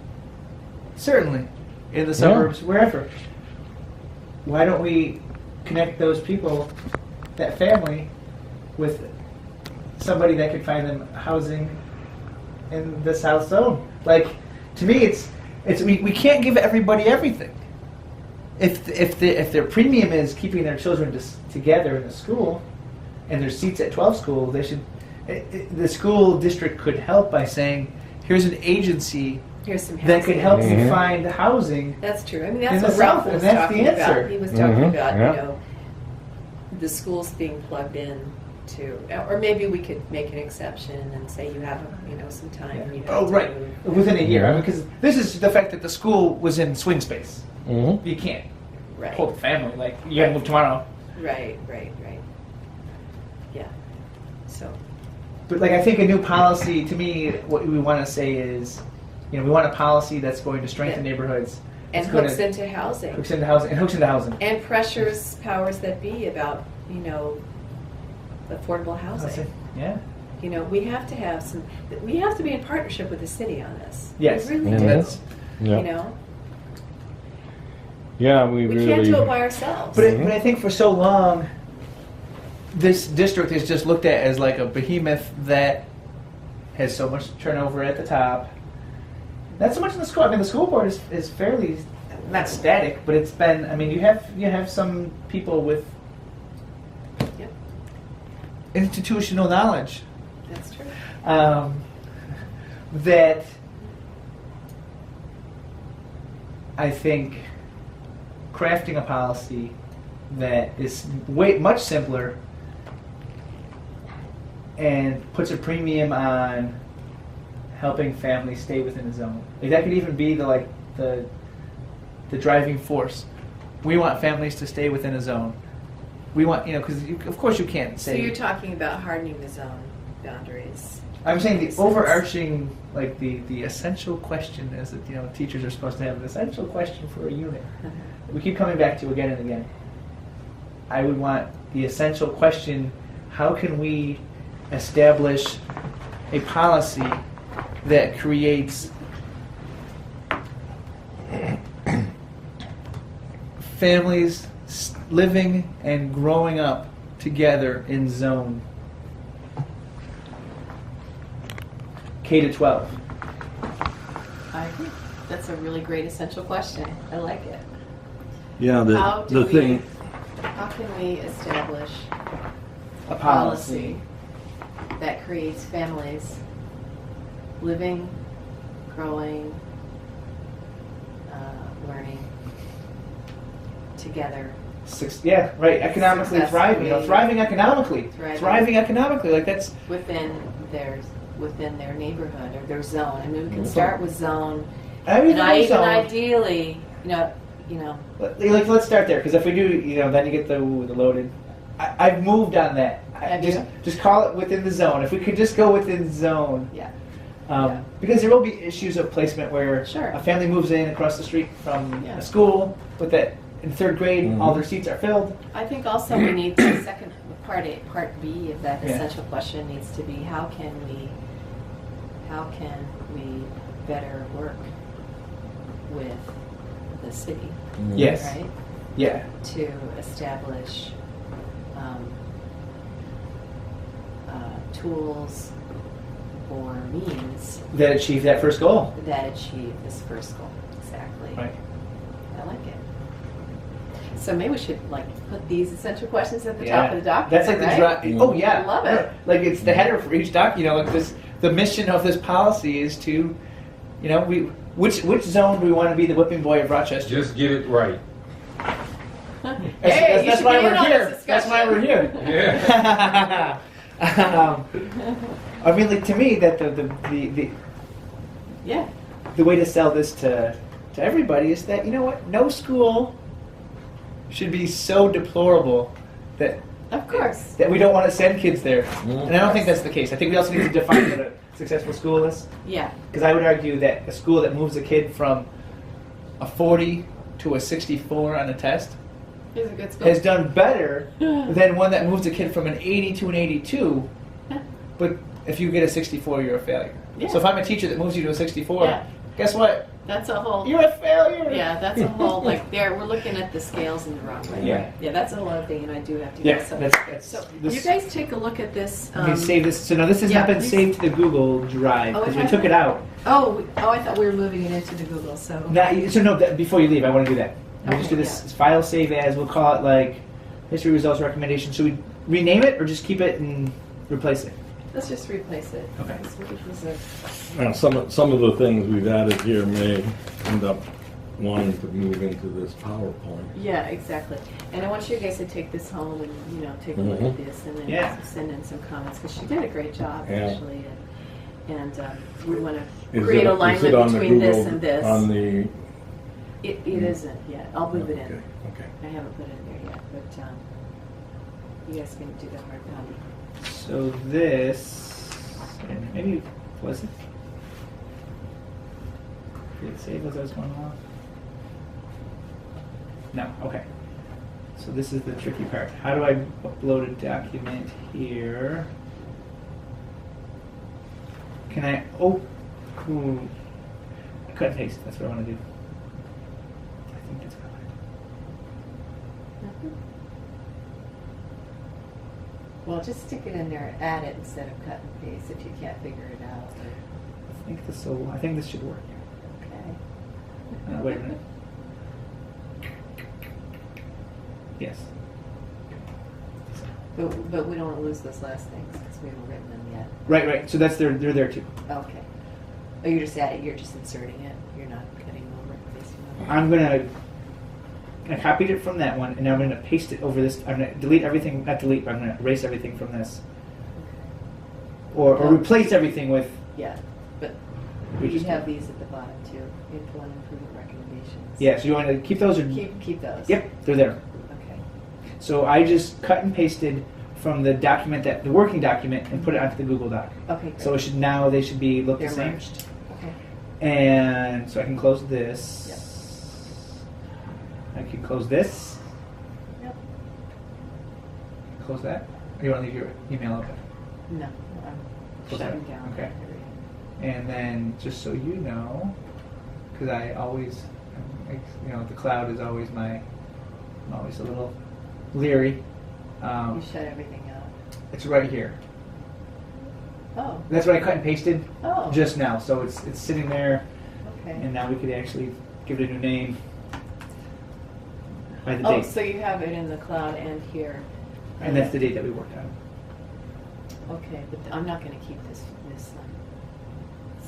Certainly. In the suburbs, wherever. Why don't we connect those people, that family, with somebody that could find them housing in the South Zone? Like, to me, it's we can't give everybody everything. If their premium is keeping their children together in the school, and there's seats at 12 school, they should. The school district could help by saying, "Here's an agency Here's some that could help you Mhm. find housing." That's true. I mean, In that's the what Ralph South, and was that's the talking about. answer. He was talking Mhm, about, yeah. you know, the schools being plugged in to, or maybe we could make an exception and say you have, you know, some time. You know, Oh, to right. move. Within a year, Yeah. because this is the fact that the school was in swing space. Mhm. You can't Right. hold the family like you got to move tomorrow. Right. Yeah. So, But like I think a new policy to me, what we want to say is, you know, we want a policy that's going to strengthen Yeah. neighborhoods, and that's going hooks to into housing. hooks into housing and hooks into housing. And pressures powers that be about, you know, affordable housing. Yeah. You know, we have to have some, we have to be in partnership with the city on this. Yes. We really Mhm. do. That's- Yeah. You know, Yeah, we we really. can't do it by ourselves. But I think for so long, this district is just looked at as like a behemoth that has so much turnover at the top. Not so much in the school. I mean, the school board is fairly not static, but it's been. I mean, you have some people with Yep, institutional knowledge that's true. that I think crafting a policy that is much simpler and puts a premium on helping families stay within the zone. Like that could even be the driving force. We want families to stay within a zone. We want, you know, because of course you can't So say. you're talking about hardening the zone boundaries. I'm saying the Makes overarching, like the essential question is that, you know, teachers are supposed to have an essential question for a unit. We keep coming back to again and again. I would want the essential question: how can we establish a policy that creates families living and growing up together in zone K to 12? I agree. That's a really great essential question. I like it. Yeah, How do the thing, How can we establish A policy that creates families living, growing, learning together? Yeah, right. Economically thriving. You know, thriving economically. Thriving. Economically. Like that's. within their neighborhood or their zone. I mean, we can start with zone, I mean, and I even zone. ideally, you know. Like, let's start there, because if we do, you know, then you get the loaded. I've moved on that. Have you? Just call it within the zone. If we could just go within zone. Yeah. Because there will be issues of placement where Sure. a family moves in across the street from Yeah. a school, but that in third grade Mhm. all their seats are filled. I think also we need the second part B of that Yeah. essential question needs to be how can we better work with the city, Yes. right? Yeah. To establish tools or means That achieve that first goal. that achieve this first goal. Exactly. Right. I like it. So maybe we should put these essential questions at the Yeah. top of the document. That's like right? the oh yeah. I love it. Like it's the header for each doc. You know, like this. The mission of this policy is to, You know, which zone do we want to be the whipping boy of Rochester? Just get it right. Hey, you That's should why be in we're on here. this That's why we're discussion. here. Yeah. I mean, like to me, that Yeah. the way to sell this to everybody is that, you know what, no school should be so deplorable that Of course. we don't want to send kids there. Mm. And I don't think that's the case. I think we also need to define what a successful school is. Yeah. Because I would argue that a school that moves a kid from a 40 to a 64 on a test It's a good school. has done better than one that moves a kid from an 80 to an 82. But if you get a 64, you're a failure. Yeah. So if I'm a teacher that moves you to a 64, Yeah. guess what? That's a whole. You're a failure. Yeah, that's a whole like there. We're looking at the scales in the wrong way. Yeah. Yeah, that's a whole other thing, and I do have to. Yeah, go. So, that's so this, you guys take a look at this. Let me save this. So now this has yeah, not been please. saved to the Google Drive Oh, it because we hasn't? took it out. Oh, I thought we were moving it into the Google. So. Before you leave, I want to do that. We'll just do Okay, this file save as. We'll call it like history results recommendation. Should we rename it or just keep it and replace it? Let's just replace it. Okay. This was a- Now, some of the things we've added here may end up wanting to move into this PowerPoint. Yeah, exactly. And I want you guys to take this home and take a look at this and then Yeah. send in some comments because she did a great job Yeah. actually. And we want to Is create it alignment on the between this Google- and this. On the... It isn't yet. I'll move it in. Okay. I haven't put it in there yet, but you guys can do the hard copy. So this, and maybe was it? Did it save as I was going along? No. Okay. So this is the tricky part. How do I upload a document here? Can I? Oh, cool. Cut and paste. That's what I want to do. I think that's correct. Well, just stick it in there, add it instead of cut and paste if you can't figure it out. I think this will. I think this should work. Okay. Wait a minute. Yes. But we don't want to lose those last things because we haven't written them yet. Right. So that's they're there too. Okay. Oh, you're just adding. You're just inserting it. You're not cutting over and pasting over. I copied it from that one, and now I'm gonna paste it over this. I'm gonna delete everything, not delete, but I'm gonna erase everything from this, or replace everything with. Yeah, but We you just- have these at the bottom too. Info and improvement recommendations. Yeah. So you want to keep those or? Keep those. Yep, they're there. Okay. So I just cut and pasted from the document the working document, and put it onto the Google Doc. Okay. Great. So they should be look They're the same. merged. Okay. And so I can close this. Yep. I can close this. Yep. Close that. Or you want to leave your email open? No, I'm Close shutting that. down. Okay. everything. And then, just so you know, because I always, the cloud is always I'm always a little leery. You shut everything out. It's right here. Oh. That's what I cut and pasted Oh. just now. So it's sitting there, Okay. and now we could actually give it a new name by the Oh, date. so you have it in the cloud and here. And that's the date that we worked on. Okay, but I'm not going to keep this.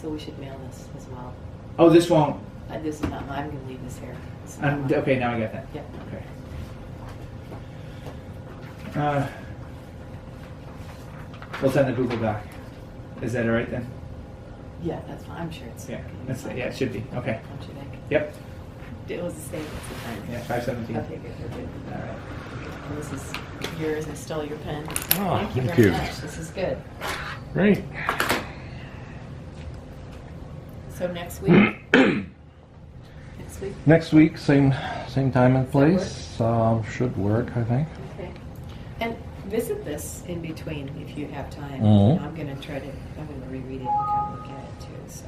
So we should mail this as well. Oh, this won't. This is not. I'm going to leave this here. It's not mine. Okay, now I got that. Yep. Okay. We'll send the Google Doc. Is that all right then? Yeah, that's fine. I'm sure it's. Yeah, gonna be that's fine. it. Yeah, it should be. Okay. Don't you think? Yep. It was the same as the time. Yeah, 517. Okay, good. All right. And this is yours. I stole your pen. Oh, Thank you thank very you. much. This is good. Great. So next week. Next week. Next week, same time and Does that place. Should work, I think. Okay. And visit this in between if you have time. Mhm. I'm going to reread it and kind of look at it too. So.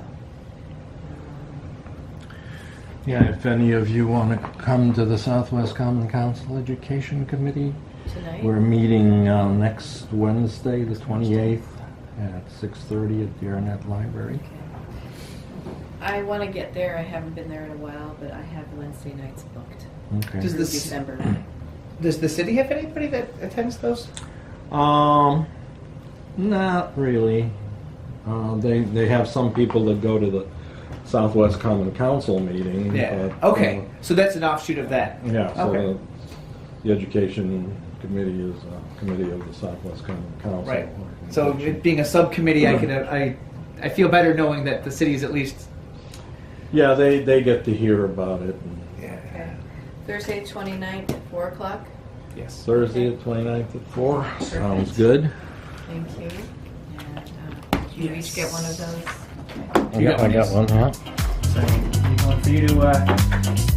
Yeah, if any of you want to come to the Southwest Common Council Education Committee, Tonight. we're meeting next Wednesday, the 28th, at 6:30 at the Arnett Library. Okay. I want to get there. I haven't been there in a while, but I have Wednesday nights booked Okay. Does through this- December. Does the city have anybody that attends those? Not really. They have some people that go to the Southwest Common Council meeting. Yeah. but, Okay. So that's an offshoot of that. Yeah, so Okay. the Education Committee is a committee of the Southwest Common Council. Right. So it being a subcommittee, I feel better knowing that the city is at least. Yeah, they get to hear about it. And Okay. Thursday, 29th at 4 o'clock. Yes. Thursday, the 29th at 4. Sounds good. Thank you. And did you each get one of those? Okay. I got one, yeah. So you want for you to